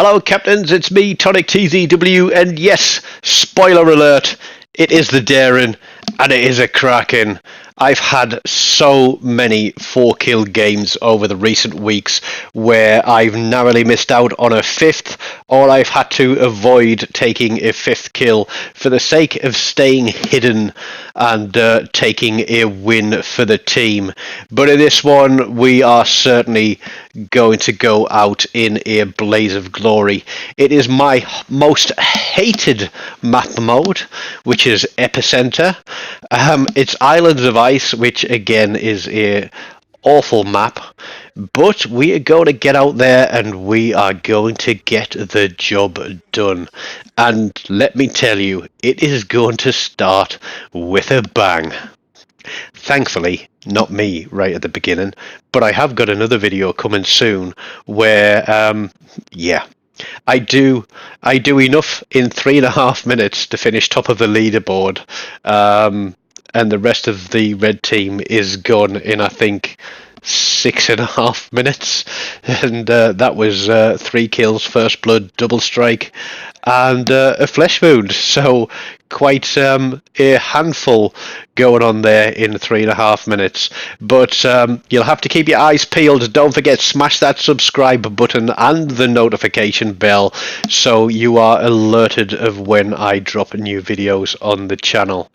Hello, Captains, it's me, TONIK TZW, and yes, spoiler alert, it is the Daring, and it is a Kraken. I've had so many 4-kill games over the recent weeks where I've narrowly missed out on a 5th, or I've had to avoid taking a 5th kill for the sake of staying hidden and taking a win for the team. But in this one, we are certainly going to go out in a blaze of glory. It is my most hated map mode, which is Epicenter. It's Islands of Ice, which again is a awful map, but we are going to get out there and we are going to get the job done. And let me tell you, it is going to start with a bang. Thankfully, not me right at the beginning, but I have got another video coming soon where, I do enough in 3.5 minutes to finish top of the leaderboard, and the rest of the red team is gone in, I think, 6.5 minutes, and that was 3 kills, first blood, double strike, and a flesh wound. So quite a handful going on there in 3.5 minutes. But you'll have to keep your eyes peeled. Don't forget, smash that subscribe button and the notification bell so you are alerted of when I drop new videos on the channel.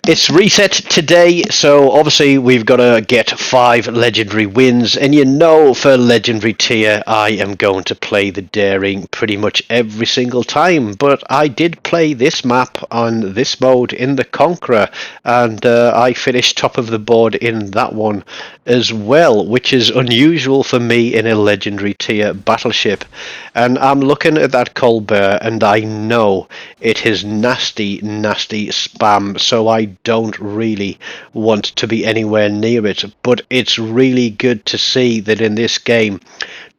It's reset today, so obviously we've got to get 5 legendary wins, and you know, for legendary tier I am going to play the Daring pretty much every single time, but I did play this map on this mode in the Conqueror, and I finished top of the board in that one as well, which is unusual for me in a legendary tier battleship. And I'm looking at that Colbert and I know it is nasty spam, so I don't really want to be anywhere near it. But it's really good to see that in this game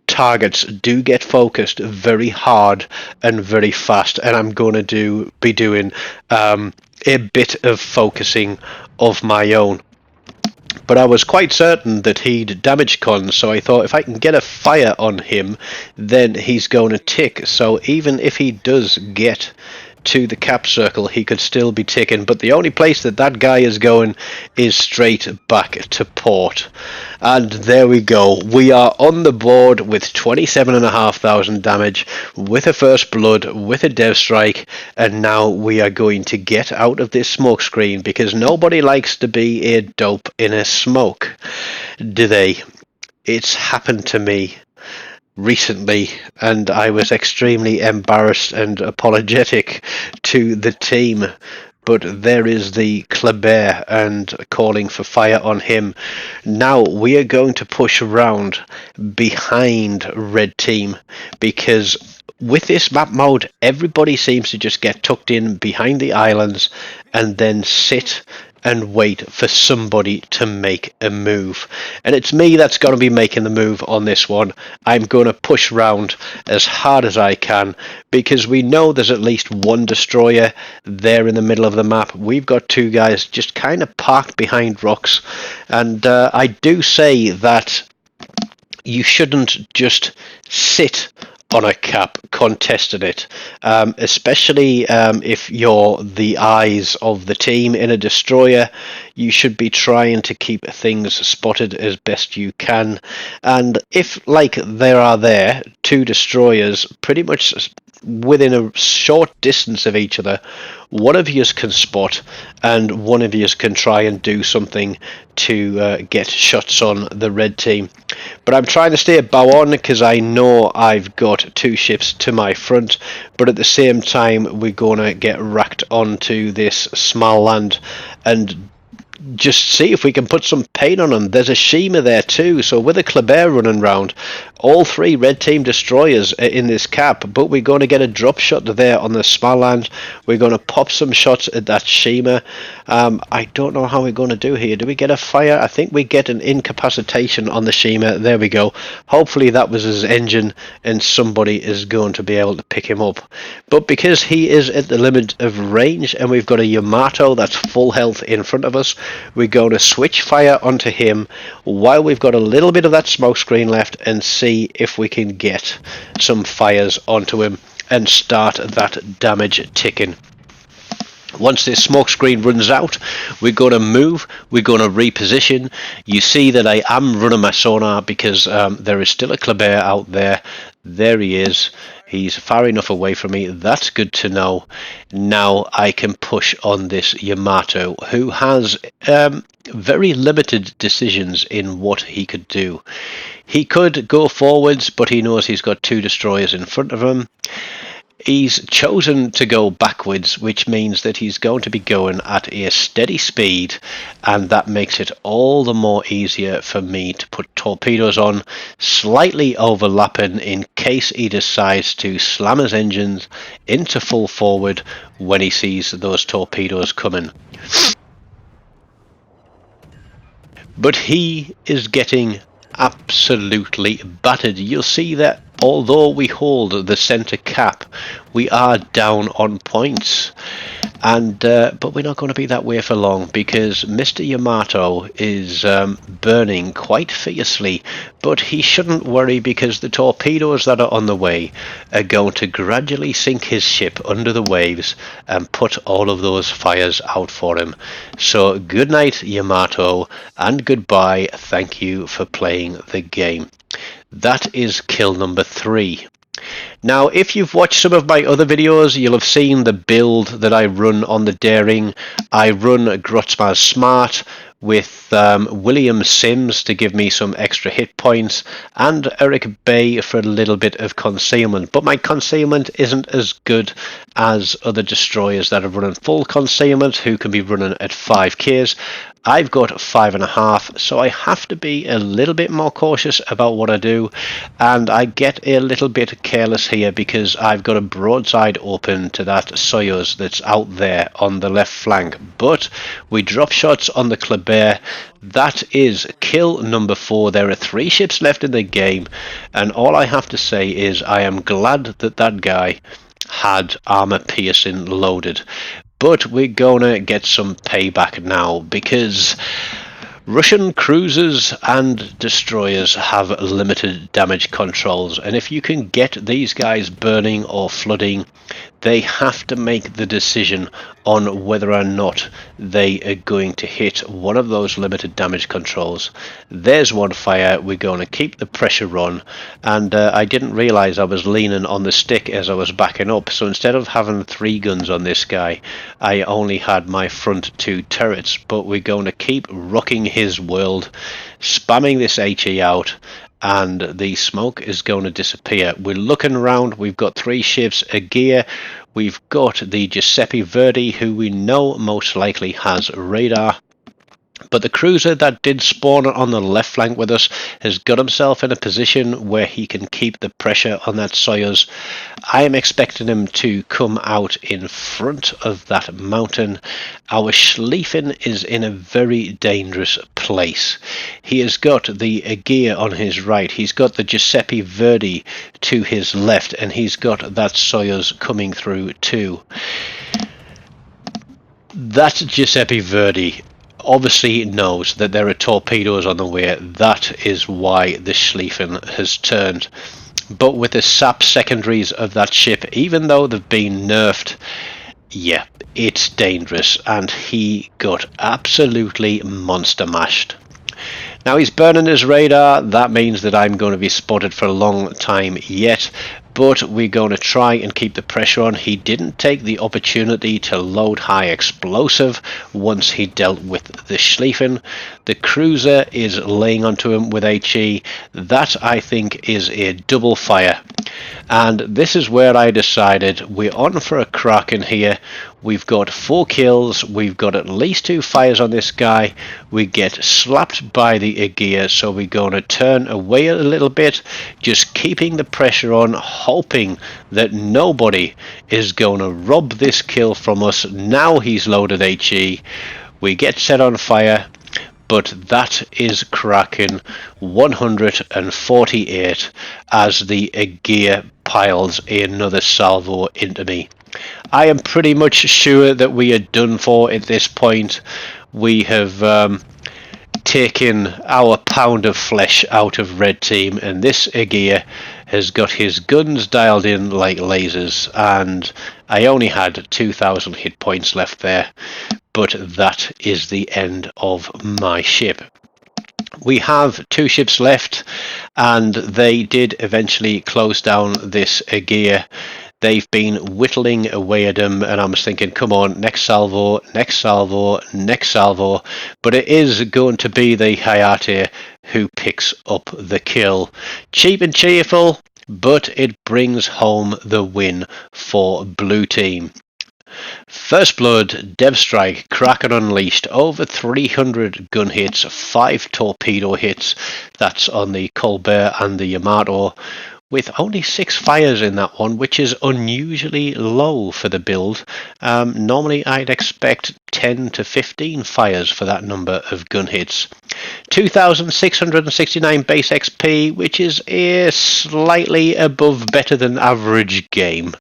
targets do get focused very hard and very fast, and I'm going to be doing a bit of focusing of my own. But I was quite certain that he'd damage con, so I thought if I can get a fire on him, then he's going to tick. So even if he does get to the cap circle, he could still be ticking. But the only place that that guy is going is straight back to port. And there we go. We are on the board with 27,500 damage, with a first blood, with a dev strike, and now we are going to get out of this smoke screen, because nobody likes to be a dope in a smoke, do they? It's happened to me recently, and I was extremely embarrassed and apologetic to the team. But there is the Kleber and calling for fire on him. Now we are going to push around behind red team, because with this map mode everybody seems to just get tucked in behind the islands and then sit and wait for somebody to make a move. And it's me that's going to be making the move on this one. I'm going to push round as hard as I can, because we know there's at least one destroyer there in the middle of the map. We've got 2 guys just kind of parked behind rocks, and I do say that you shouldn't just sit on a cap contesting it, especially if you're the eyes of the team in a destroyer. You should be trying to keep things spotted as best you can, and if like there are 2 destroyers pretty much within a short distance of each other, one of yous can spot and one of yous can try and do something to get shots on the red team. But I'm trying to stay a bow on, because I know I've got 2 ships to my front, but at the same time we're going to get racked onto this small land and just see if we can put some pain on them. There's a Shima there too, so with a Kleber running round, all 3 red team destroyers are in this cap, but we're going to get a drop shot there on the small land. We're going to pop some shots at that Shima. I don't know how we're going to do here. Do we get a fire? I think we get an incapacitation on the Shima. There we go. Hopefully that was his engine and somebody is going to be able to pick him up. But because he is at the limit of range and we've got a Yamato that's full health in front of us, we're going to switch fire onto him while we've got a little bit of that smoke screen left and see see if we can get some fires onto him and start that damage ticking. Once this smoke screen runs out, we're going to move, we're going to reposition. You see that I am running my sonar because there is still a Kleber out there. There he is. He's far enough away from me. That's good to know. Now I can push on this Yamato, who has very limited decisions in what he could do. He could go forwards, but he knows he's got 2 destroyers in front of him. He's chosen to go backwards, which means that he's going to be going at a steady speed, and that makes it all the more easier for me to put torpedoes on, slightly overlapping in case he decides to slam his engines into full forward when he sees those torpedoes coming. But he is getting absolutely battered. You'll see that although we hold the center cap, we are down on points, and but we're not going to be that way for long, because Mr. Yamato is burning quite fiercely, but he shouldn't worry, because the torpedoes that are on the way are going to gradually sink his ship under the waves and put all of those fires out for him. So good night, Yamato, and goodbye. Thank you for playing the game. That is kill number 3. Now, if you've watched some of my other videos, you'll have seen the build that I run on the Daring. I run Grotzmar Smart with William Sims to give me some extra hit points, and Eric Bay for a little bit of concealment. But my concealment isn't as good as other destroyers that are running full concealment, who can be running at 5Ks. I've got 5.5, so I have to be a little bit more cautious about what I do, and I get a little bit careless here because I've got a broadside open to that Soyuz that's out there on the left flank. But we drop shots on the Kleber. That is kill number 4. There are 3 ships left in the game, and all I have to say is I am glad that that guy had armor piercing loaded. But we're gonna get some payback now, because Russian cruisers and destroyers have limited damage controls, and if you can get these guys burning or flooding, they have to make the decision on whether or not they are going to hit one of those limited damage controls. There's one fire. We're going to keep the pressure on, and I didn't realize I was leaning on the stick as I was backing up, so instead of having 3 guns on this guy, I only had my front 2 turrets. But we're going to keep rocking his world, spamming this HE out, and the smoke is going to disappear. We're looking around. We've got 3 ships, a gear. We've got the Giuseppe Verdi, who we know most likely has radar. But the cruiser that did spawn on the left flank with us has got himself in a position where he can keep the pressure on that Soyuz. I am expecting him to come out in front of that mountain. Our Schlieffen is in a very dangerous place. He has got the Aegea on his right. He's got the Giuseppe Verdi to his left, and he's got that Soyuz coming through too. That Giuseppe Verdi obviously knows that there are torpedoes on the way. That is why the Schlieffen has turned. But with the sap secondaries of that ship, even though they've been nerfed, yeah, it's dangerous, and he got absolutely monster mashed. Now he's burning his radar. That means that I'm going to be spotted for a long time yet, but we're going to try and keep the pressure on. He didn't take the opportunity to load high explosive once he dealt with the Schlieffen. The cruiser is laying onto him with HE. That, I think, is a double fire. And this is where I decided we're on for a Kraken here. We've got 4 kills. We've got at least 2 fires on this guy. We get slapped by the Aegea, so we're going to turn away a little bit, just keeping the pressure on, hoping that nobody is going to rob this kill from us. Now he's loaded HE. We get set on fire, but that is Kraken 148 as the Aegea piles another salvo into me. I am pretty much sure that we are done for at this point. We have taking our pound of flesh out of red team, and this Aegir has got his guns dialed in like lasers, and I only had 2,000 hit points left there, but that is the end of my ship. We have 2 ships left, and they did eventually close down this Aegir. They've been whittling away at them, and I was thinking, come on, next salvo, next salvo, next salvo. But it is going to be the Hayate who picks up the kill. Cheap and cheerful, but it brings home the win for Blue Team. First Blood, Dev Strike, Kraken Unleashed, over 300 gun hits, 5 torpedo hits. That's on the Colbert and the Yamato, with only 6 fires in that one, which is unusually low for the build. Normally I'd expect 10 to 15 fires for that number of gun hits. 2,669 base XP, which is slightly above better than average game,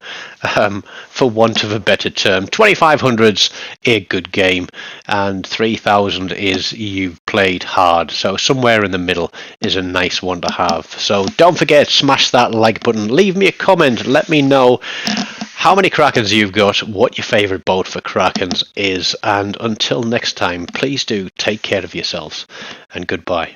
for want of a better term. 2,500's a good game, and 3,000 is you've played hard. So somewhere in the middle is a nice one to have. So don't forget, smash that like button, leave me a comment, let me know how many Krakens you've got, what your favourite boat for Krakens is, and until next time, please do take care of yourselves, and goodbye.